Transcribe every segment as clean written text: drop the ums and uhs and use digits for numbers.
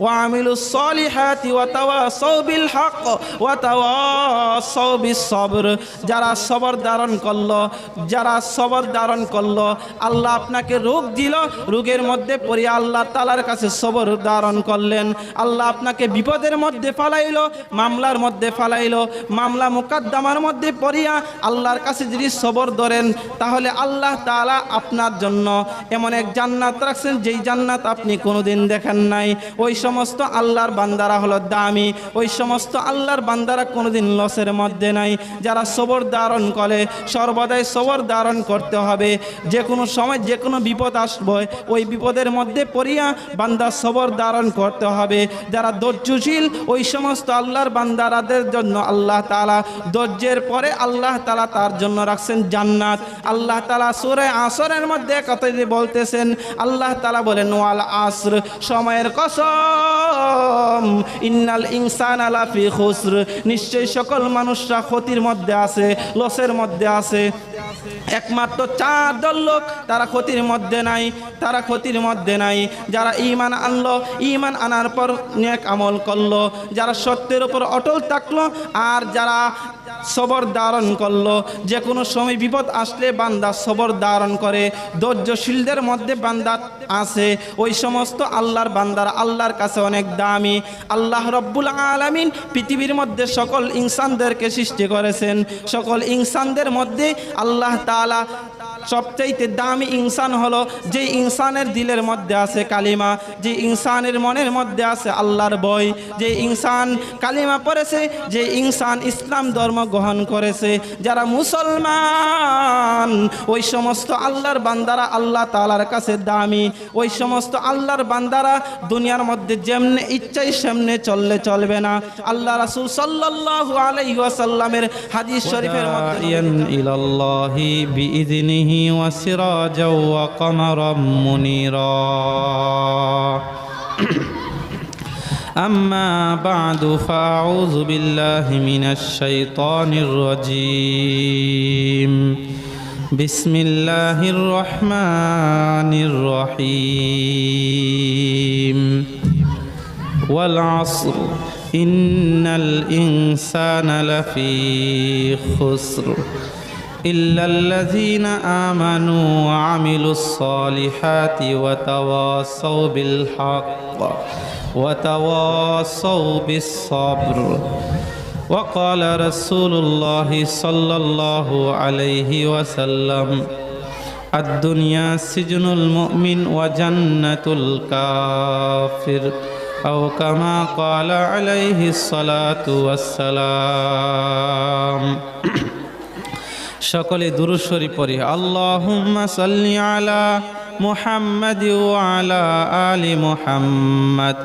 ওয়া আমিলুস সলিহাতি ওয়া তাওয়াসাউ বিল হক ওয়া তাওয়াসাউ বিস সবর। যারা সবর ধারণ করলো, যারা সবর ধারণ করলো, আল্লাহ আপনাকে রোগ দিল, রোগের মধ্যে পড়ে আল্লাহ তাআলার কাছে সবর ধারণ করলেন। আল্লাহ আপনাকে বিপদের মধ্যে ফালাইলো, মামলার মধ্যে ফালাইলো, মামলা মুকদ্দমার মধ্যে পড়িয়া আল্লাহর কাছে যদি সবর ধরেন, তাহলে আল্লাহ তাআলা আপনার জন্য এমন এক জান্নাত রাখছেন যেই জান্নাত আপনি কোনোদিন দেখেন নাই। ওই সমস্ত আল্লাহর বান্দারা হলো দামি, ওই সমস্ত আল্লাহর বান্দারা কোনোদিন লসের মধ্যে নাই। যারা সবর ধারণ করে, সর্বদাই সবর ধারণ করতে হবে। যে কোনো সময় যে কোনো বিপদ আসবে, ওই বিপদের মধ্যে পড়িয়া বান্দা সবর ধারণ করতে হবে। যারা ধৈর্যশীল, ওই সমস্ত আল্লাহর বান্দারাদের জন্য আল্লাহ তাআলা ধৈর্যের পরে আল্লাহ তাআলা তার জন্য রাখছেন জান্নাত। আল্লাহ তাআলা সূরা আসরের মধ্যে কথা বলতেছেন, আল্লাহ তাআলা বলেন ওয়াল আসর, সময়ের কসম, ইন্নাল ইনসানা লাফি খুসর, নিশ্চয়ই সকল মানুষরা ক্ষতির মধ্যে আছে, লসের মধ্যে আছে। একমাত্র 4 দল লোক তারা ক্ষতির মধ্যে নাই, তারা ক্ষতির মধ্যে নাই। যারা ঈমান আনলো, ঈমান আনার পর নেক আমল করলো, যারা সত্যের উপর অটল থাকলো, আর যারা সবর ধারণ করলো। যে কোনো সময় বিপদ আসলে বান্দা সবর ধারণ করে, ধৈর্যশীলদের মধ্যে বান্দা আছে। ওই সমস্ত আল্লাহর বান্দারা আল্লাহর কাছে অনেক দামি। আল্লাহ রব্বুল আলামিন পৃথিবীর মধ্যে সকল ইনসানদেরকে সৃষ্টি করেছেন। সকল ইনসানদের মধ্যে আল্লাহ তাআলা সবচাইতে দামি ইনসান হলো যে ইনসানের দিলের মধ্যে আছে কালিমা, যে ইনসানের মনের মধ্যে আছে আল্লাহর ভয়, যে ইনসান কালিমা পড়েছে, যে ইনসান ইসলাম ধর্ম গ্রহণ করেছে। যারা মুসলমান, ওই সমস্ত আল্লাহর বান্দারা আল্লাহ তাআলার কাছে দামি। ওই সমস্ত আল্লাহর বান্দারা দুনিয়ার মধ্যে যেমনে ইচ্ছাই সেমনে চললে চলবে না। আল্লাহ রাসূল সাল্লাল্লাহু আলাইহি ওয়াসাল্লামের হাদিস শরীফের মধ্যে ইলাল্লাহি বিইذনিহি وسراجا وقمرا منيرا أما بعد فأعوذ بالله من الشيطان الرجيم بسم الله الرحمن الرحيم والعصر إن الإنسان لفي خسر إلا الذين آمنوا وعملوا الصالحات وتواصوا بالحق وتواصوا بالصبر وقال رسول الله صلى الله عليه وسلم الدنيا سجن المؤمن وجنة الكافر أو كما قال عليه الصلاة والسلام সকলে দুরূদ শরীফ পড়ি। আল্লাহুম্মা সাল্লি আলা মুহাম্মাদ ওয়া আলা আলি মুহাম্মাদ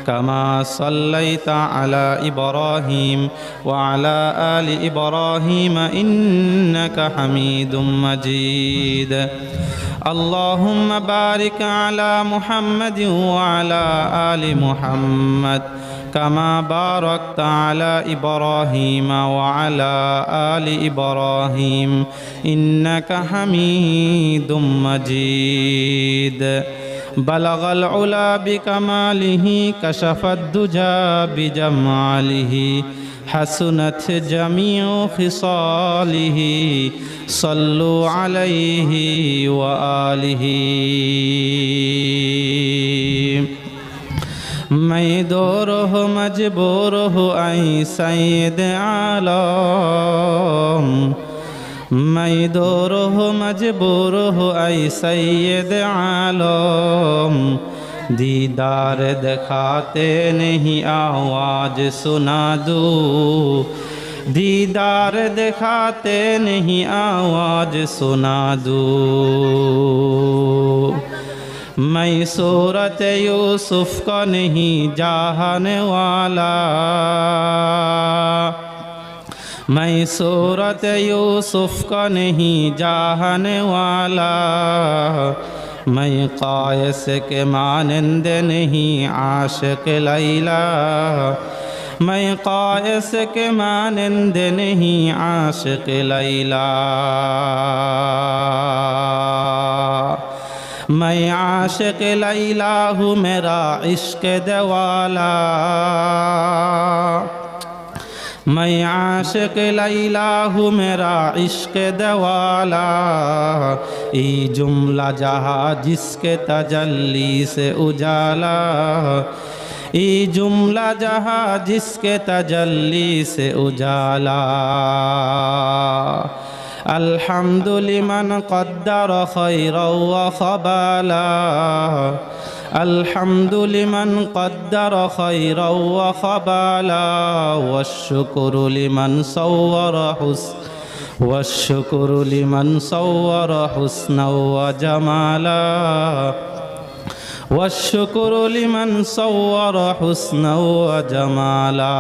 কামা সাল্লাইতা আলা ইব্রাহিম ওয়া আলা আলি ইব্রাহিম ইন্নাকা হামিদুম মাজিদ। আল্লাহুম্মা বারিক আলা মুহাম্মাদ ওয়া আলা আলি মুহাম্মাদ كما باركت على إبراهيم وعلى آل إبراهيم إنك حميد مجيد بلغ العلا بكماله كشف الدجى بجماله حسنت جميع خصاله صلوا عليه وآله मैं दूर हो मजबूर हो आई सैयद आलम मैं दूर हो मजबूर हो आई सैयद आलम दीदार दिखाते नहीं आवाज सुना दूँ दीदार दिखाते नहीं आवाज सुना दूँ मैं सूरत यूसुफ का नहीं जाने वाला मैं सूरत यूसुफ का नहीं जाने वाला मैं कायस के मानंद नहीं आशिक लैला मैं कायस के मानंद नहीं आशिक लैला मैं आशिक लैला हूँ मेरा इश्क दवाला, मैं आशिक लैला हूँ मेरा इश्क दवाला, ये जुमला जहाँ जिसके तजल्ली से उजाला, ये जुमला जहाँ जिसके तजल्ली से उजाला। अल्हम्दुलिमन क़द्दर खैरा व ख़बाला, अल्हम्दुलिमन क़द्दर खैरा व ख़बाला, वश्शुक्रु लिमन सव्वर हुस्ना व जमाला, वश्शुक्रु लिमन सव्वर हुस्ना व जमाला।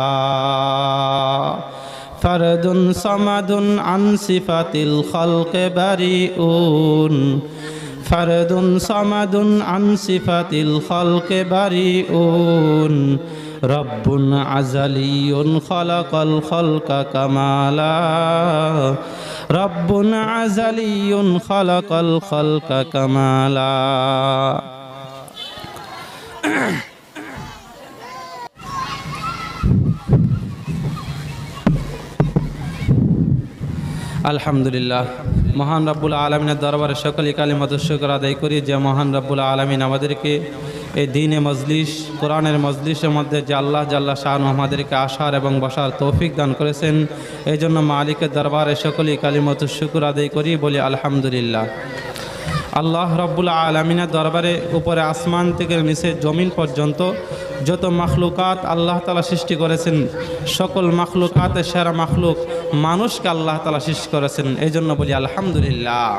फर्दुन समदुन अन सिफातिल खल्क़ बरीउन, फर्दुन समदुन अन सिफातिल खल्क़ बरीउन, रब्बुन अज़लियुन खलक़ल खल्क़ कमाला, रब्बुन अज़लियुन खलक़ल खल्क़ कमाला। আলহামদুলিল্লাহ, মহান রব্বুল আলমিনের দরবারে সকলে কালিমাত শুকর আদায় করি যে মহান রব্বুল আলমিন আমাদেরকে এই দিনে মজলিস, কোরআনের মজলিসের মধ্যে যে আল্লাহ জাল্লা শান আমাদেরকে আসার এবং বসার তৌফিক দান করেছেন, এই জন্য মালিকের দরবারে সকলে কালিমাত শুকর আদায় করি, বলি আলহামদুলিল্লাহ। আল্লাহ রব্বুল আলমিনের দরবারে উপরে আসমান থেকে নিচে জমিন পর্যন্ত যত মাখলুকাত আল্লাহ তাআলা সৃষ্টি করেছেন, সকল মাখলুকাতের সেরা মাখলুক মানুষকে আল্লাহ তাআলা সৃষ্টি করেছেন, এই জন্য বলি আলহামদুলিল্লাহ।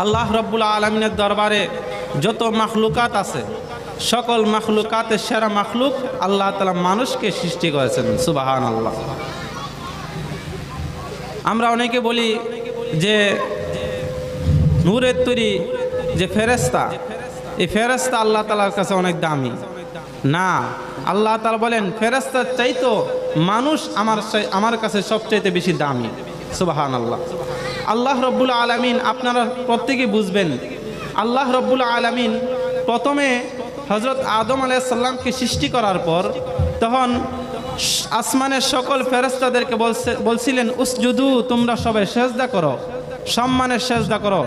আল্লাহ রব্বুল আলমিনের দরবারে যত মাখলুকাত আছে, সকল মাখলুকাতের সেরা মাখলুক আল্লাহ তাআলা মানুষকে সৃষ্টি করেছেন, সুবহানাল্লাহ। আমরা অনেকে বলি যে নূরের তৈরি যে ফেরেশতা, এই ফেরেশতা আল্লাহ তাআলার কাছে অনেক দামি। না, আল্লাহ তাআলা বলেন ফেরেশতার চাইতো মানুষ আমার কাছে সবচাইতে বেশি দামি, সুবহানাল্লাহ। আল্লাহ রব্বুল আলামিন, আপনারা প্রত্যেকেই বুঝবেন, আল্লাহ রব্বুল আলামিন প্রথমে হযরত আদম আলাইহিস সালামকে সৃষ্টি করার পর তখন আসমানের সকল ফেরেশতাদেরকে বলছিলেন উসজুদু, তোমরা সবাই সেজদা করো, সম্মানের সেজদা করো,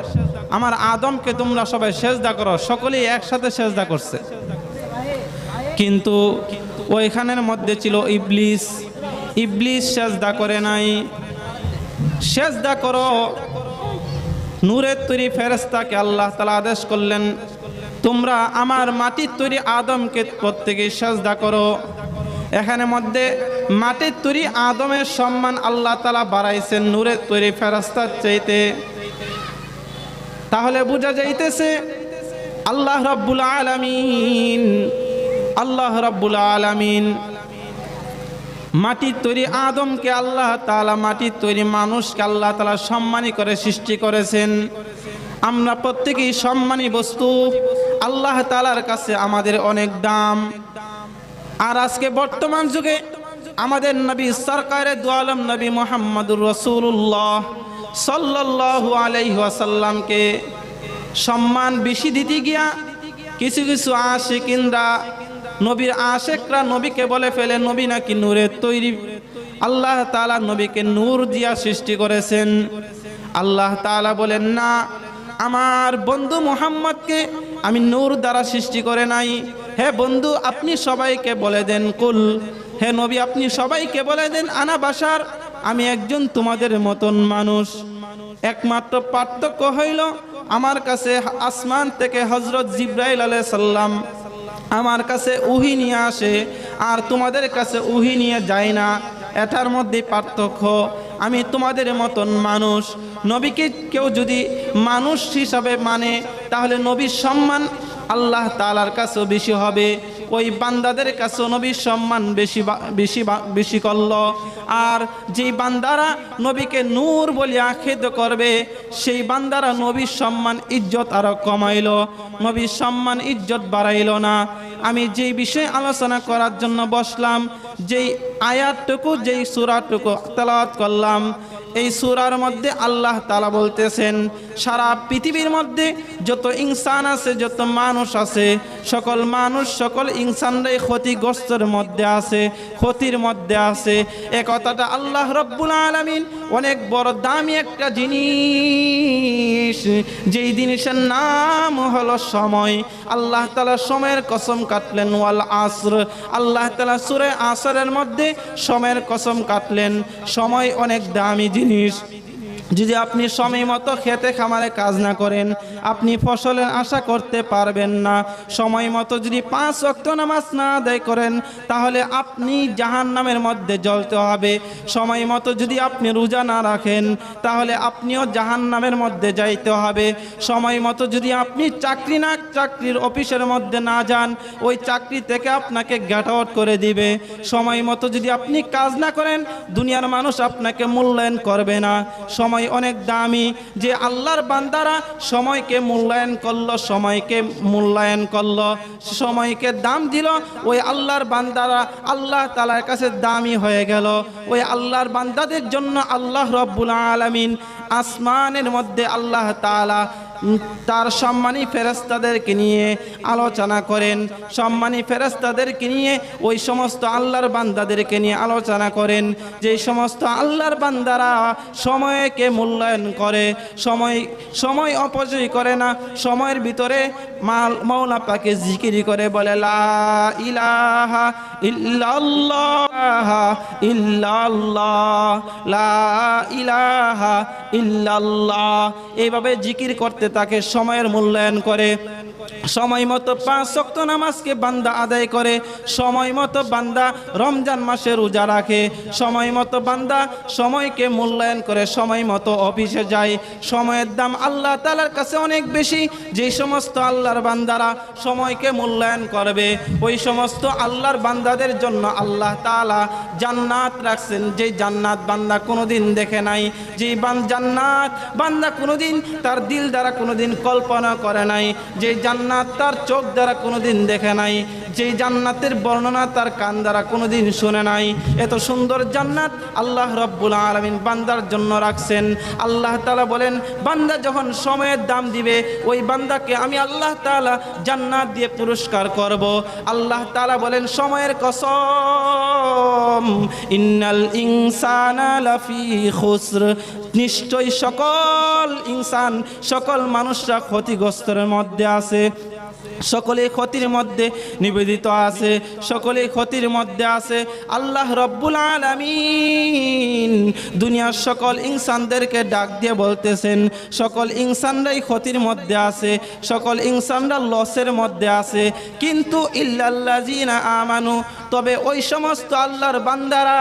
আমার আদমকে তোমরা সবাই সেজদা করো। সকলেই একসাথে সেজদা করছে, কিন্তু ওইখানের মধ্যে ছিল ইবলিস। ইবলিস সেজদা করে নাই। সেজদা করো নূরের তৈরি ফেরেশতাকে আল্লাহ তাআলা আদেশ করলেন, তোমরা আমার মাটির তৈরি আদমকে প্রত্যেকেই সেজদা করো। এখানে মধ্যে মাটির তৈরি আদমের সম্মান আল্লাহ তাআলা বাড়াইছেন নূরের তৈরি ফেরেশতার চাইতে। তাহলে বোঝা যাইতেছে আল্লাহ রাব্বুল আলামিন মাটির তৈরি আদমকে আল্লাহ তাআলা মাটির তৈরি মানুষকে আল্লাহ তাআলা সম্মানী করে সৃষ্টি করেছেন। আমরা প্রত্যেকেই সম্মানী বস্তু, আল্লাহ তাআলার কাছে আমাদের অনেক দাম। আর আজকে বর্তমান যুগে আমাদের নবী সরকারে দু আলম নবী মুহাম্মদুর রাসূলুল্লাহ সাল্লাল্লাহু আলাইহি ওয়াসাল্লামকে সম্মান বেশি দিতে গিয়া কিছু কিছু আশিকিনরা, নবীর আশেকরা নবীকে বলে ফেলে নবী নাকি নূরের তৈরি। আল্লাহ তাআলা নবীকে নূর দিয়া সৃষ্টি করেছেন। আল্লাহ তাআলা বলেন না, আমার বন্ধু মুহাম্মদকে আমি নূর দ্বারা সৃষ্টি করে নাই। হে বন্ধু, আপনি সবাইকে বলে দেন কুল, হে নবী আপনি সবাইকে বলে দেন আনা বাশার, আমি একজন তোমাদের মতন মানুষ। একমাত্র পার্থক্য হইল আমার কাছে আসমান থেকে হযরত জিবরাইল আলাইহিস সালাম আমার কাছে ওহী নিয়ে আসে, আর তোমাদের কাছে ওহী নিয়ে যায় না। এটার মধ্যে পার্থক্য। আমি তোমাদের মতন মানুষ। নবীকে কেউ যদি মানুষ হিসাবে মানে তাহলে নবীর সম্মান আল্লাহ তাআলার কাছেও বেশি হবে, ওই বান্দাদের কাছেও নবীর সম্মান বেশি করল। আর যেই বান্দারা নবীকে নূর বলে আখ্যায়িত করবে, সেই বান্দারা নবীর সম্মান ইজ্জত আরো কমাইল, নবীর সম্মান ইজ্জত বাড়াইল না। আমি যেই বিষয়ে আলোচনা করার জন্য বসলাম, যেই আয়াতটুকু যেই সূরাটুকু তেলাওয়াত করলাম, এই সূরার মধ্যে আল্লাহ তাআলা বলতেছেন সারা পৃথিবীর মধ্যে যত ইনসান আছে, যত মানুষ আছে, সকল মানুষ সকল ইনসানরাই ক্ষতিগ্রস্তের মধ্যে আছে, ক্ষতির মধ্যে আছে। এ কথাটা আল্লাহ রাব্বুল আলামিন অনেক বড় দামি একটা জিনিস, যেই জিনিসের নাম হলো সময়। আল্লাহ তাআলা সময়ের কসম কাটলেন, ওয়াল আসর। আল্লাহ তাআলা সূরা আসরের মধ্যে সময়ের কসম কাটলেন। সময় অনেক দামি জিনিস। যদি আপনি সময় মতো খেতে খামারে কাজ না করেন, আপনি ফসলের আশা করতে পারবেন না। সময় মতো যদি 5 ওয়াক্ত নামাজ না আদায় করেন, তাহলে আপনি জাহান্নামের মধ্যে জ্বলতে হবে। সময় মতো যদি আপনি রোজা না রাখেন, তাহলে আপনিও জাহান্নামের মধ্যে যাইতে হবে। সময় মতো যদি আপনি চাকরির অফিসের মধ্যে না যান, ওই চাকরি থেকে আপনাকে গেট আউট করে দিবে। সময় মতো যদি আপনি কাজ না করেন, দুনিয়ার মানুষ আপনাকে মূল্যায়ন করবে না। সময় অনেক দামি। যে আল্লাহর বান্দারা সময়কে মূল্যায়ন করলো, সময়কে মূল্যায়ন করলো, সময়কে দাম দিল, ওই আল্লাহর বান্দারা আল্লাহ তাআলার কাছে দামি হয়ে গেল। ওই আল্লাহর বান্দাদের জন্য আল্লাহ রাব্বুল আলামিন আসমানের মধ্যে আল্লাহ তাআলা তার সম্মানী ফেরেশতাদেরকে নিয়ে আলোচনা করেন। সম্মানী ফেরেশতাদেরকে নিয়ে ওই সমস্ত আল্লাহর বান্দাদেরকে নিয়ে আলোচনা করেন, যে সমস্ত আল্লাহর বান্দারা সময়কে মূল্যায়ন করে, সময় অপচয় করে না, সময়ের ভিতরে মাওলা পাকে জিকির করে, বলে লা ইলাহা ইল্লাল্লাহ ইল্লাল্লাহ লা ইলাহা ইল্লাল্লাহ। এইভাবে জিকির করতে তাকে সময়ের মূল্যায়ন করে। সময় মতো 5 ওয়াক্ত নামাজকে বান্দা আদায় করে, সময় মতো বান্দা রমজান মাসে রোজা রাখে, সময় মতো বান্দা সময়কে মূল্যায়ন করে, সময় মতো অফিসে যায়। সময়ের দাম আল্লাহ তাআলার কাছে অনেক বেশি। যেই সমস্ত আল্লাহর বান্দারা সময়কে মূল্যায়ন করবে, ওই সমস্ত আল্লাহর বান্দাদের জন্য আল্লাহ তাআলা জান্নাত রাখছেন। যেই জান্নাত বান্দা কোনোদিন দেখে নাই, যেই জান্নাত বান্দা কোনোদিন তার দিল দ্বারা কোনোদিন কল্পনা করে নাই, যেই জান্নাত তার চোখ দ্বারা কোনোদিন দেখে নাই, যেই জান্নাতের বর্ণনা তার কান দ্বারা কোনোদিন শুনে নাই। এত সুন্দর জান্নাত আল্লাহ রাব্বুল আলামিন বান্দার জন্য রাখছেন। আল্লাহ তাআলা বলেন, বান্দা যখন সময়ের দাম দিবে, ওই বান্দাকে আমি আল্লাহ তাআলা জান্নাত দিয়ে পুরস্কার করব। আল্লাহ তাআলা বলেন, সময়ের কসম, ইন্নাল ইনসানা লাফি খুসর, নিশ্চয়ই সকল ইনসান সকল মানুষরা ক্ষতিগ্রস্তের মধ্যে আছে, সকলে ক্ষতির মধ্যে নিবেদিত আছে, সকলে ক্ষতির মধ্যে আছে। আল্লাহ রাব্বুল আলামিন দুনিয়ার সকল ইনসানদেরকে ডাক দিয়ে বলতেছেন, সকল ইনসানরাই ক্ষতির মধ্যে আছে, সকল ইনসানরা লসের মধ্যে আছে, কিন্তু ইল্লাল্লাযিনা আমানু, তবে ওই সমস্ত আল্লাহর বান্দারা,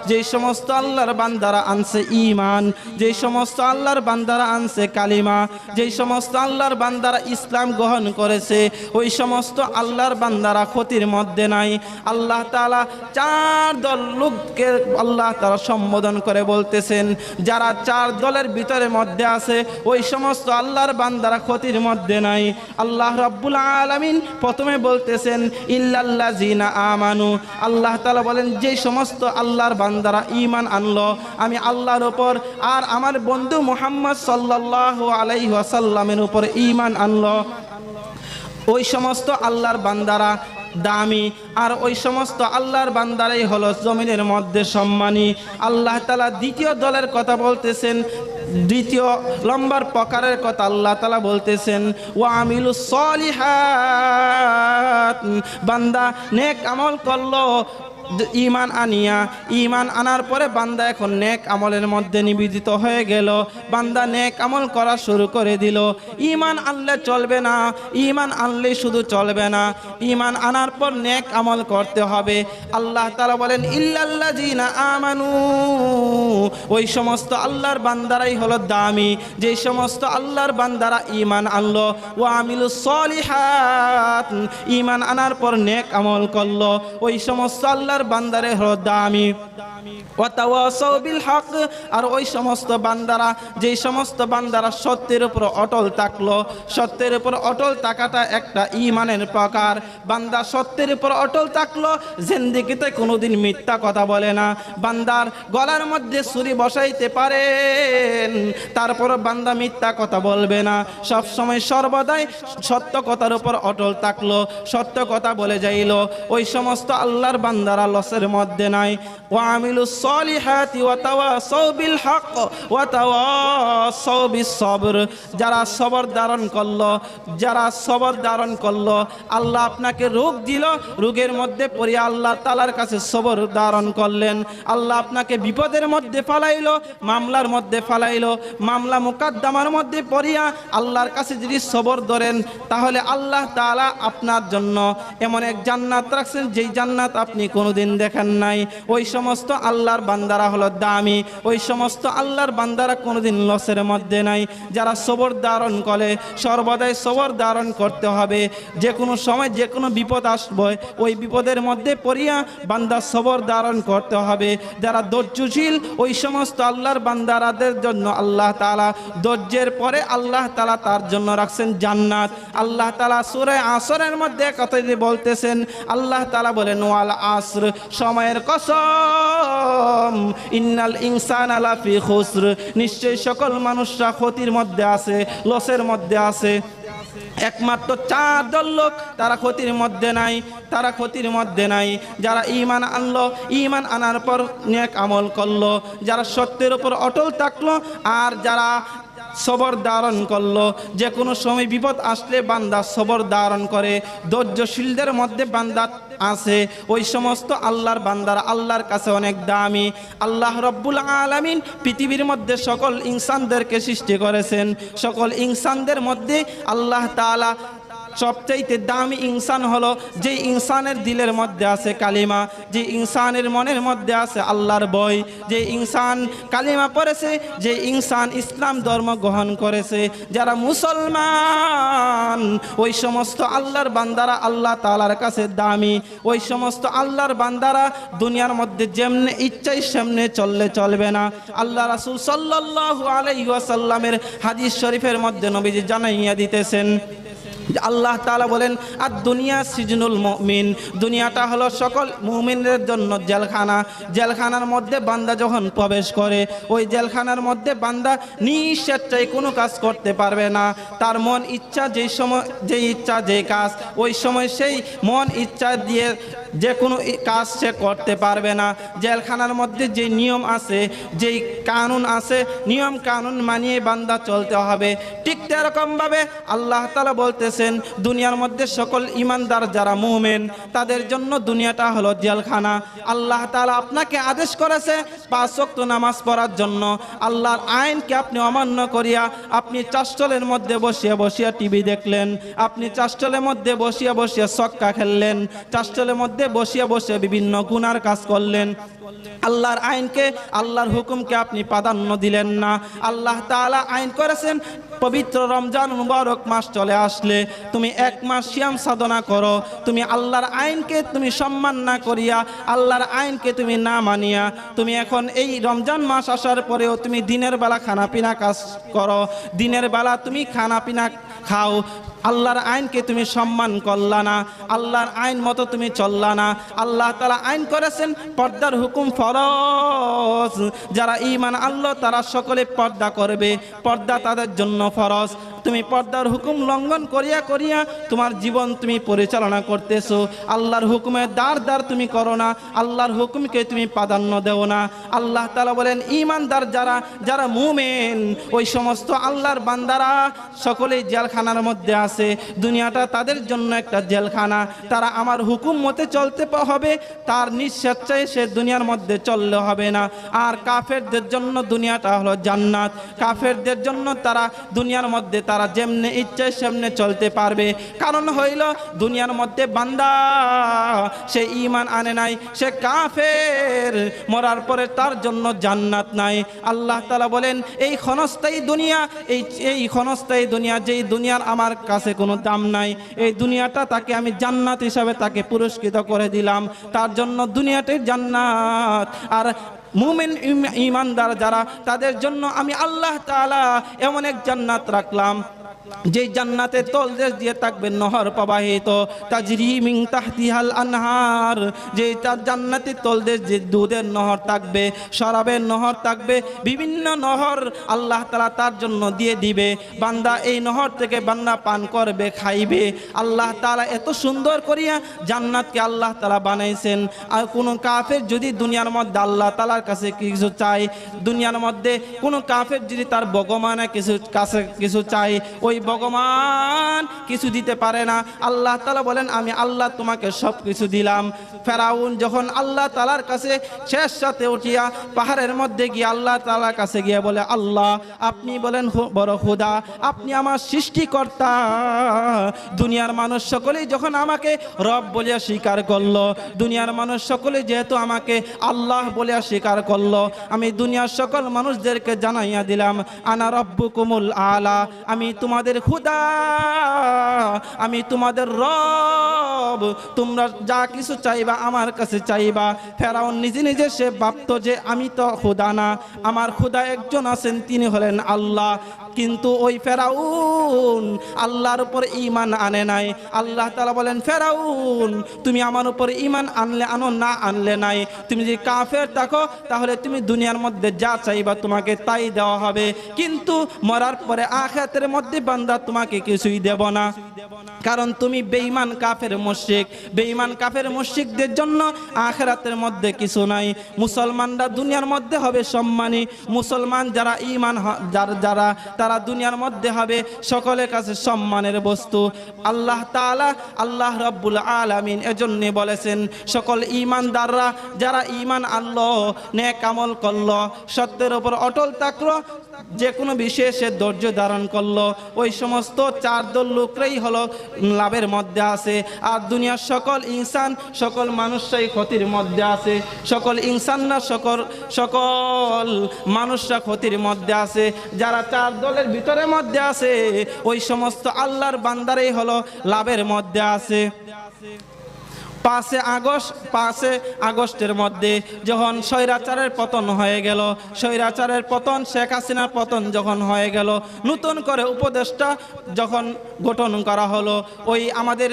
যেই সমস্ত আল্লাহর বান্দারা আনছে ঈমান, যেই সমস্ত আল্লাহর বান্দারা আনছে কালিমা, যেই সমস্ত আল্লাহর বান্দারা ইসলাম গ্রহণ করেছে, ওই সমস্ত আল্লাহর বান্দারা ক্ষতির মধ্যে নাই। আল্লাহ তাআলা 4 দল লোককে আল্লাহ তাআলা সম্বোধন করে বলতেছেন, যারা 4 দলের ভিতরে মধ্যে আছে, ওই সমস্ত আল্লাহর বান্দারা ক্ষতির মধ্যে নাই। আল্লাহ রাব্বুল আলামিন প্রথমে বলতেছেন ইল্লাল্লাযিনা আমানু। আল্লাহ তাআলা বলেন, যে সমস্ত আল্লাহর বান্দারা ঈমান আনলো আমি আল্লাহর উপর আর আমার বন্ধু মুহাম্মদ সাল্লাল্লাহু আলাইহি ওয়াসাল্লামের উপর ঈমান আনলো, ওই সমস্ত আল্লাহর বান্দারা দামি, আর ওই সমস্ত আল্লাহর বান্দারাই হলো জমিনের মধ্যে সম্মানী। আল্লাহ তাআলা দ্বিতীয় দলের কথা বলতেছেন, দ্বিতীয় লম্বার প্রকারের কথা আল্লাহ তাআলা বলতেছেন, ওয়া আমিলুস সলিহাত, বান্দা নেক আমল করলো, ঈমান আনার পরে বান্দা এখন নেক আমলের মধ্যে নিবেদিত হয়ে গেল, বান্দা নেক আমল করা শুরু করে দিল। ঈমান আনলে চলবে না, ঈমান আনলে শুধু চলবে না, ঈমান আনার পর নেক আমল করতে হবে। আল্লাহ তাআলা বলেন ইল্লাল্লাযিনা আমানু, ওই সমস্ত আল্লাহর বান্দারাই হলো দামি, যে সমস্ত আল্লাহর বান্দারা ঈমান আনলো, ওয়া আমিলুস সলিহাত, ঈমান আনার পর নেক আমল করলো, ওই সমস্ত আল্লাহ আল্লাহর বান্দারে হলো দামি। ওয়াতাওয়াসাউ বিল হক, আর ওই সমস্ত বান্দারা, যেই সমস্ত বান্দারা সত্যের উপর অটল থাকলো। সত্যের উপর অটল থাকাটা একটা ঈমানের প্রকার। বান্দা সত্যের উপর অটল থাকলো, জিন্দেগিতে কোনোদিন মিথ্যা কথা বলে না। বান্দার গলার মধ্যে ছুরি বসাইতে পারেন, তারপর বান্দা মিথ্যা কথা বলবে না। সব সময় সর্বদাই সত্য কথার উপর অটল থাকলো, সত্য কথা বলে যাইলো। ওই সমস্ত আল্লাহর বান্দারা লসের মধ্যে নাই। ওয়া আমিলুস সলিহাতি ওয়া তাওয়াসাউ বিল হক ওয়া তাওয়াসাউ বিস সবর, যারা সবর ধারণ করলো, যারা সবর ধারণ করলো। আল্লাহ আপনাকে রোগ দিল, রোগের মধ্যে পড়ে আল্লাহ তাআলার কাছে সবর ধারণ করলেন। আল্লাহ আপনাকে বিপদের মধ্যে ফালাইলো, মামলার মধ্যে ফালাইলো, মামলা মুকদ্দমার মধ্যে পড়িয়া আল্লাহর কাছে যদি সবর ধরেন, তাহলে আল্লাহ তাআলা আপনার জন্য এমন এক জান্নাত রাখছেন, যেই জান্নাত আপনি কোনোদিন দেখেন নাই। ওই সমস্ত আল্লাহর বান্দারা হলো দামি। ওই সমস্ত আল্লাহর বান্দারা কোনোদিন লসের মধ্যে নাই। যারা সবর ধারণ করে, সর্বদাই সবর ধারণ করতে হবে। যে কোনো সময় যে কোনো বিপদ আসবে, ওই বিপদের মধ্যে পড়িয়া বান্দা সবর ধারণ করতে হবে। যারা ধৈর্যশীল, ওই সমস্ত আল্লাহর বান্দারাদের জন্য আল্লাহ তাআলা ধৈর্যের পরে আল্লাহ তাআলা তার জন্য রাখছেন জান্নাত। আল্লাহ তাআলা সূরা আসরের মধ্যে কথা বলতেছেন, আল্লাহ তাআলা বলেন ওয়াল আসর, সময়ের কসম, ইন্নাল ইনসানা লাফি খুসর, নিশ্চয়ই সকল মানুষরা ক্ষতির মধ্যে আছে, লসের মধ্যে আছে। একমাত্র 4 দল লোক তারা ক্ষতির মধ্যে নাই, তারা ক্ষতির মধ্যে নাই। যারা ঈমান আনলো, ঈমান আনার পর নেক আমল করলো, যারা সত্যের উপর অটল থাকলো, আর যারা সবর ধারণ করলো। যে কোনো সময় বিপদ আসলে বান্দা সবর ধারণ করে, ধৈর্যশীলদের মধ্যে বান্দা আছে। ওই সমস্ত আল্লাহর বান্দারা আল্লাহর কাছে অনেক দামি। আল্লাহ রব্বুল আলামিন পৃথিবীর মধ্যে সকল ইনসানদেরকে সৃষ্টি করেছেন। সকল ইনসানদের মধ্যে আল্লাহ তাআলা সবচাইতে দামি ইনসান হলো যে ইনসানের দিলের মধ্যে আছে কালিমা, যে ইনসানের মনের মধ্যে আছে আল্লাহর ভয়, যে ইনসান কালিমা পড়েছে, যে ইনসান ইসলাম ধর্ম গ্রহণ করেছে। যারা মুসলমান, ওই সমস্ত আল্লাহর বান্দারা আল্লাহ তাআলার কাছে দামি। ওই সমস্ত আল্লাহর বান্দারা দুনিয়ার মধ্যে যেমনে ইচ্ছাই সেমনে চললে চলবে না। আল্লাহ রাসূল সাল্লাল্লাহু আলাইহি ওয়াসাল্লামের হাদিস শরীফের মধ্যে নবীজি জানাইয়া দিতেছেন, আল্লাহ তাআলা বলেন আর দুনিয়া সিজনুল মুমিন, দুনিয়াটা হলো সকল মুমিনদের জন্য জেলখানা। জেলখানার মধ্যে বান্দা যখন প্রবেশ করে, ওই জেলখানার মধ্যে বান্দা নিঃস্বেচ্ছায় কোনো কাজ করতে পারবে না। তার মন ইচ্ছা যেই সময়, যেই ইচ্ছা যেই কাজ, ওই সময় সেই মন ইচ্ছা দিয়ে যে কোনো কাজ সে করতে পারবে না। জেলখানার মধ্যে যে নিয়ম আছে, যেই কানুন আছে, নিয়ম কানুন মানিয়ে বান্দা চলতে হবে। ঠিক এরকমভাবে আল্লাহ তাআলা বলতেছেন, দুনিয়ার মধ্যে সকল ঈমানদার যারা মুমিন, তাদের জন্য দুনিয়াটা হলো জেলখানা। আল্লাহ তাআলা আপনাকে আদেশ করেছে 5 ওয়াক্ত নামাজ পড়ার জন্য। আল্লাহর আইনকে আপনি অমান্য করিয়া আপনি চাষচলের মধ্যে বসিয়া বসিয়া টিভি দেখলেন, আপনি চাষচলের মধ্যে বসিয়া বসিয়া ছক্কা খেললেন, চাষচলের মধ্যে বসিয়া বসে বিভিন্ন গুনার কাজ করলেন। আল্লাহর আইনকে, আল্লাহর হুকুমকে আপনি প্রাধান্য দিলেন না। আল্লাহ তাআলা আইন করেছেন পবিত্র রমজান মুবারক মাস চলে আসলে তুমি 1 মাস সিয়াম সাধনা করো। তুমি আল্লাহর আইনকে তুমি সম্মান না করিয়া, আল্লাহর আইনকে তুমি না মানিয়া, তুমি এখন এই রমজান মাস আসার পরেও তুমি দিনের বেলা খানাপিনা কাজ করো, দিনের বেলা তুমি খানাপিনা খাও। আল্লাহর আইনকে তুমি সম্মান করলা না, আল্লাহর আইন মতো তুমি চললা না। আল্লাহ তাআলা আইন করেছেন পর্দার হুকুম ফরজ। যারা ঈমান আল্লাহ তারা সকলে পর্দা করবে, পর্দা তাদের জন্য ফরজ। তুমি পর্দার হুকুম লঙ্ঘন করিয়া করিয়া তোমার জীবন তুমি পরিচালনা করতেছো। আল্লাহর হুকুমের দ্বার দ্বার তুমি করো না, আল্লাহর হুকুমকে তুমি প্রাধান্য দেও না। আল্লাহ তাআলা বলেন ঈমানদার যারা, যারা মুমিন, ওই সমস্ত আল্লাহর বান্দারা সকলেই জেলখানার মধ্যে আছে। দুনিয়াটা তাদের জন্য একটা জেলখানা। তারা আমার হুকুম মতে চলতে হবে, তার নিঃস্বেচ্ছায় সে দুনিয়ার মধ্যে চললে হবে না। আর কাফেরদের জন্য দুনিয়াটা হলো জান্নাত। কাফেরদের জন্য তারা দুনিয়ার মধ্যে তারা যেমনে ইচ্ছে সেমনে চলতে পারবে। কারণ হইল দুনিয়ার মধ্যে বান্দা সে ঈমান আনে নাই, সে কাফের, মরার পরে তার জন্য জান্নাত নাই। আল্লাহ তাআলা বলেন এই ক্ষণস্থায়ী দুনিয়া, এই ক্ষণস্থায়ী দুনিয়া, যেই দুনিয়ার আমার কাছে কোনো দাম নাই, এই দুনিয়াটা তাকে আমি জান্নাত হিসাবে তাকে পুরস্কৃত করে দিলাম। তার জন্য দুনিয়াটাই জান্নাত। আর মুমিন ঈমানদার যারা, তাদের জন্য আমি আল্লাহ তাআলা এমন এক জান্নাত রাখলাম যেই জান্নাতের তলদেশ দিয়ে থাকবে নহর প্রবাহিত, তাজরি মিন তাহতিহাল আনহার, যে তার জান্নাতের তলদেশ যে দুধের নহর থাকবে, শরাবের নহর থাকবে, বিভিন্ন নহর আল্লাহ তাআলা তার জন্য দিয়ে দিবে। বান্দা এই নহর থেকে বান্দা পান করবে, খাইবে। আল্লাহ তাআলা এত সুন্দর করিয়া জান্নাতকে আল্লাহ তাআলা বানাইছেন। আর কোনো কাফের যদি দুনিয়ার মধ্যে আল্লাহ তাআলার কাছে কিছু চায়, দুনিয়ার মধ্যে কোনো কাফের যদি তার ভগবানের কাছে কিছু চায়, ওই ভগবান কিছু দিতে পারে না। আল্লাহ তাআলা বলেন আমি আল্লাহ তোমাকে সব কিছু দিলাম। ফেরাউন যখন আল্লাহ তাআলার কাছে শেষ সাথে উঠিয়া পাহাড়ের মধ্যে গিয়ে আল্লাহ তাআলার কাছে গিয়ে বলে, আল্লাহ আপনি বলেন বড় খোদা, আপনি আমার সৃষ্টিকর্তা। দুনিয়ার মানুষ সকলেই যখন আমাকে রব বলিয়া স্বীকার করলো, দুনিয়ার মানুষ সকলে যেহেতু আমাকে আল্লাহ বলিয়া স্বীকার করলো, আমি দুনিয়ার সকল মানুষদেরকে জানাইয়া দিলাম আনা রব্বুকুমুল আলা, আমি তোমাদের খুদা, আমি তোমাদের রব, তোমরা যা কিছু চাইবা আমার কাছে চাইবা। ফেরাউন নিজে নিজে সে ভাবতো যে আমি তো খুদা না, আমার খুদা একজন আছেন, তিনি হলেন আল্লাহ। কিন্তু ওই ফেরাউন আল্লাহর উপর ঈমান আনে নাই। আল্লাহ তাআলা বলেন, ফেরাউন তুমি আমার উপর ঈমান আনলে আনো, না আনলে নাই। তুমি যদি কাফের থাকো তাহলে তুমি দুনিয়ার মধ্যে যা চাইবা তোমাকে তাই দেওয়া হবে, কিন্তু মরার পরে আখিরাতের মধ্যে বান্দা তোমাকে কিছুই দেব না। কারণ তুমি বেঈমান কাফের মুশরিক। বেঈমান কাফের মুশরিকদের জন্য আখিরাতের মধ্যে কিছু নাই। মুসলমানরা দুনিয়ার মধ্যে হবে সম্মানী, মুসলমান যারা ঈমান যারা তারা দুনিয়ার মধ্যে হবে সকলের কাছে সম্মানের বস্তু। আল্লাহ তাআলা, আল্লাহ রাব্বুল আলামিন এজন্য বলেছেন সকল ঈমানদাররা যারা ঈমান আনলো, নেক আমল করলো, সত্যের উপর অটল থাকলো, যে কোনো বিশেষে ধৈর্য ধারণ করলো, ওই সমস্ত চার দল লোকরাই হলো লাভের মধ্যে আছে। আর দুনিয়ার সকল ইনসান, সকল মানুষরাই ক্ষতির মধ্যে আছে। সকল ইনসানরা সকল মানুষরা ক্ষতির মধ্যে আছে। যারা চার দলের ভিতরের মধ্যে আছে ওই সমস্ত আল্লাহর বান্দারাই হলো লাভের মধ্যে আছে। 5 আগস্টের মধ্যে যখন স্বৈরাচারের পতন হয়ে গেল, স্বৈরাচারের পতন, শেখ হাসিনার পতন যখন হয়ে গেল, নতুন করে উপদেষ্টা যখন গঠন করা হলো, ওই আমাদের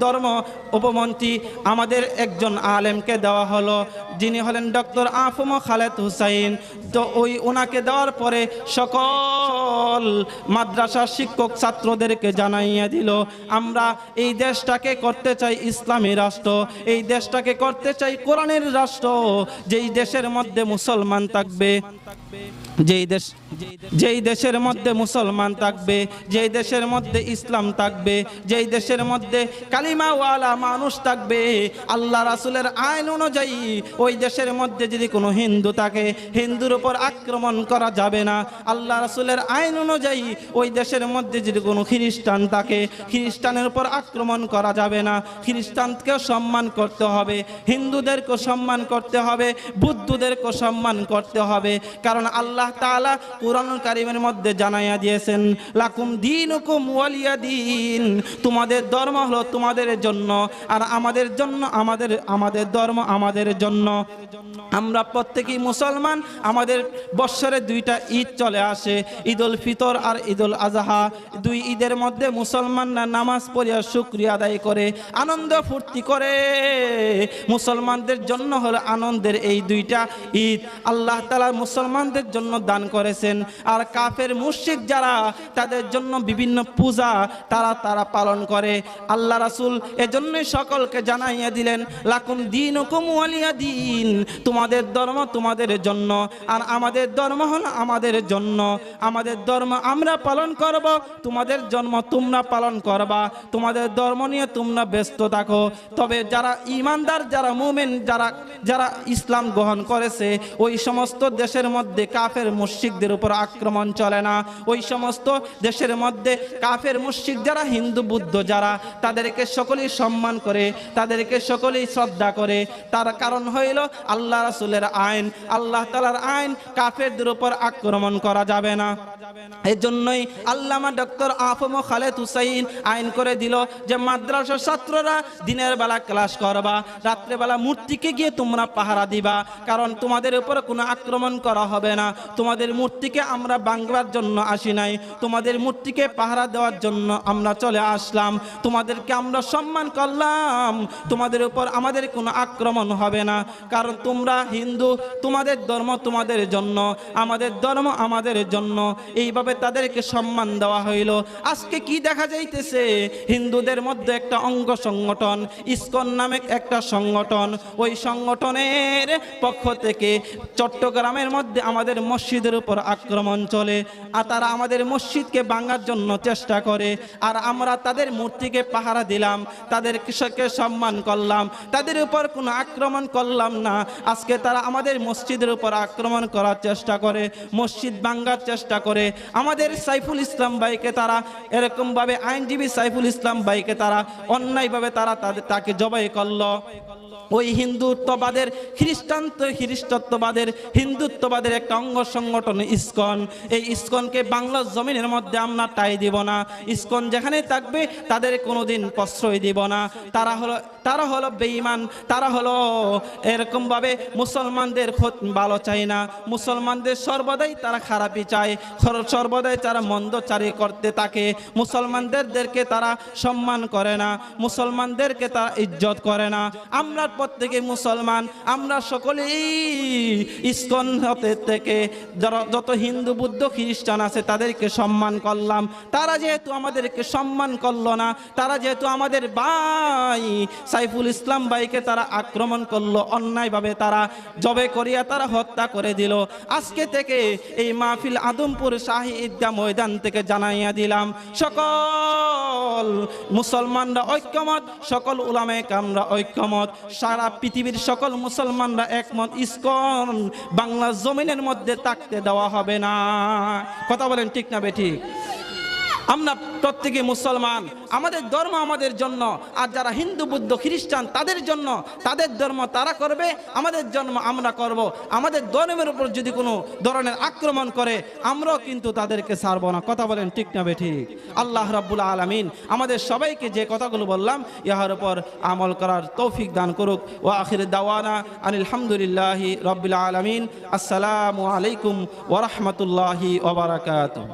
ধর্ম উপমন্ত্রী আমাদের একজন আলেমকে দেওয়া হলো, যিনি হলেন ডক্টর আফম খালেদ হুসাইন। তো ওই ওনাকে দেওয়ার পরে সকল মাদ্রাসার শিক্ষক ছাত্রদেরকে জানাইয়া দিল আমরা এই দেশটাকে করতে চাই ইসলামী রাষ্ট্র, এই দেশটাকে করতে চাই কোরআনের রাষ্ট্র, যেই দেশের মধ্যে মুসলমান থাকবে, যেই দেশের মধ্যে মুসলমান থাকবে, যেই দেশের মধ্যে ইসলাম থাকবে, যেই দেশের মধ্যে কালিমাওয়ালা মানুষ থাকবে, আল্লাহ রাসূলের আইন অনুযায়ী ওই দেশের মধ্যে যদি কোনো হিন্দু থাকে, হিন্দুর উপর আক্রমণ করা যাবে না। আল্লাহ রাসূলের আইন অনুযায়ী ওই দেশের মধ্যে যদি কোনো খ্রিস্টান থাকে, খ্রিস্টানের উপর আক্রমণ করা যাবে না। খ্রিস্টানকেও সম্মান করতে হবে, হিন্দুদেরকেও সম্মান করতে হবে, বুদ্ধদেরকেও সম্মান করতে হবে। কারণ আল্লাহ তাআলা কুরআনুল কারীমের মধ্যে জানাইয়া দিয়েছেন লাকুম দীনুকুম ওয়ালিয়া দীন, তোমাদের ধর্ম হলো তোমাদের জন্য, আর আমাদের জন্য আমাদের ধর্ম আমাদের জন্য। আমরা প্রত্যেকেই মুসলমান, আমাদের বৎসরে 2টা ঈদ চলে আসে, ঈদুল ফিতর আর ঈদুল আজহা। 2 ঈদের মধ্যে মুসলমানরা নামাজ পড়িয়া শুকরিয়া আদায় করে, আনন্দ ফুর্তি করে। মুসলমানদের জন্য হলো আনন্দের এই 2টা ঈদ আল্লাহ তাআলা মুসলমানদের জন্য দান করেছেন। আর কাফের মুশরিক যারা, তাদের জন্য বিভিন্ন পূজা তারা পালন করে। আল্লাহ রাসূল এজন্যই সকলকে জানাইয়া দিলেন লাকুম দীনুকুম ওয়ালিয়া দীন, তোমাদের ধর্ম তোমাদের জন্য, আর আমাদের ধর্ম হলো আমাদের জন্য। আমাদের ধর্ম আমরা পালন করব, তোমাদের জন্ম তোমরা পালন করবা, তোমাদের ধর্ম নিয়ে তোমরা ব্যস্ত থাকো। তবে যারা ঈমানদার, যারা মুমিন, যারা ইসলাম গ্রহণ করেছে, ওই সমস্ত দেশের মধ্যে কাফের মুশরিকদের উপর আক্রমণ চলে না। ওই সমস্ত দেশের মধ্যে কাফের মুশরিক যারা, হিন্দু বুদ্ধ যারা, তাদেরকে সকলেই সম্মান করে, তাদেরকে সকলেই শ্রদ্ধা করে। তার কারণ হইল আল্লাহ রাসূলের আইন, আল্লাহ তাআলার আইন, কাফেরদের উপর আক্রমণ করা যাবে না। এই জন্যই আল্লামা ডক্টর আফম খালেদ হুসাইন আইন করে দিল যে মাদ্রাসার ছাত্ররা দিনের বেলা ক্লাস করবা, রাত্রেবেলা মূর্তিকে গিয়ে তোমরা পাহারা দিবা, কারণ তোমাদের উপর কোনো আক্রমণ করা হবে না। তোমাদের মূর্তিকে আমরা বাংলার জন্য আসি নাই, তোমাদের মূর্তিকে পাহারা দেওয়ার জন্য আমরা চলে আসলাম, তোমাদেরকে আমরা সম্মান করলাম, তোমাদের উপর আমাদের কোনো আক্রমণ হবে না। কারণ তোমরা হিন্দু, তোমাদের ধর্ম তোমাদের জন্য, আমাদের ধর্ম আমাদের জন্য। এইভাবে তাদেরকে সম্মান দেওয়া হইল। আজকে কি দেখা যাইতেছে, হিন্দুদের মধ্যে একটা অঙ্গ সংগঠন ইসকন নামে একটা সংগঠন, ওই সংগঠনের পক্ষ থেকে চট্টগ্রামের মধ্যে আমাদের মসজিদের উপর আক্রমণ চলে, আর তারা আমাদের মসজিদকে ভাঙার জন্য চেষ্টা করে। আর আমরা তাদের মূর্তিকে পাহারা দিলাম, তাদের কৃষককে সম্মান করলাম, তাদের উপর কোনো আক্রমণ করলাম না। আজকে তারা আমাদের মসজিদের উপর আক্রমণ করার চেষ্টা করে, মসজিদ ভাঙার চেষ্টা করে। আমাদের সাইফুল ইসলাম ভাইকে তারা এরকমভাবে, আইনজীবী সাইফুল ইসলাম ভাইকে তারা অন্যায়ভাবে তাকে জবাই করলো। ওই হিন্দুত্ববাদের, খ্রিস্টানত্ববাদের, হিন্দুত্ববাদের একটা অঙ্গ সংগঠন ইসকন। এই ইসকনকে বাংলার জমিনের মধ্যে আমরা ঠাঁই দিব না। ইসকন যেখানে থাকবে তাদের কোনোদিন প্রশ্রয় দিব না। তারা হলো বেঈমান, তারা হলো এরকমভাবে মুসলমানদের ভালো চায় না, মুসলমানদের সর্বদাই তারা খারাপই চায়, সর্বদাই তারা মন্দচারী করতে থাকে। মুসলমানদেরকে তারা সম্মান করে না, মুসলমানদেরকে তারা ইজ্জত করে না। আমরা প্রত্যেকে মুসলমান, আমরা সকলেই ইসকন হতে থেকে যত হিন্দু বুদ্ধ খ্রিস্টান আছে তাদেরকে সম্মান করলাম। তারা যেহেতু আমাদেরকে সম্মান করলো না, তারা যেহেতু আমাদের ভাই সাইফুল ইসলাম ভাইকে তারা আক্রমণ করলো, অন্যায়ভাবে তারা জবে করিয়া তারা হত্যা করে দিল। আজকে থেকে এই মাহফিল আদমপুর শাহী ঈদগাহ ময়দান থেকে জানাইয়া দিলাম, সকল মুসলমানরা ঐক্যমত, সকল উলামায়ে কেরামরা ঐক্যমত, সারা পৃথিবীর সকল মুসলমানরা একমত, ইসকন বাংলার জমিনের মধ্যে থাকতে দেওয়া হবে না। কথা বলেন ঠিক না বেঠিক? আমরা প্রত্যেকে মুসলমান, আমাদের ধর্ম আমাদের জন্য, আর যারা হিন্দু বুদ্ধ খ্রিস্টান তাদের জন্য, তাদের ধর্ম তারা করবে, আমাদের জন্ম আমরা করব। আমাদের ধর্মের উপর যদি কোনো ধরনের আক্রমণ করে আমরাও কিন্তু তাদেরকে ছাড়ব না। কথা বলেন ঠিক না বেঠিক? আল্লাহ রাব্বুল আলামিন আমাদের সবাইকে যে কথাগুলো বললাম ইহার উপর আমল করার তৌফিক দান করুক। ওয়া আখির দাওয়ানা আনিল হামদুলিল্লাহি রাব্বিল আলামিন। আসসালামু আলাইকুম ওয়া রাহমাতুল্লাহি ওয়া বারাকাতুহু।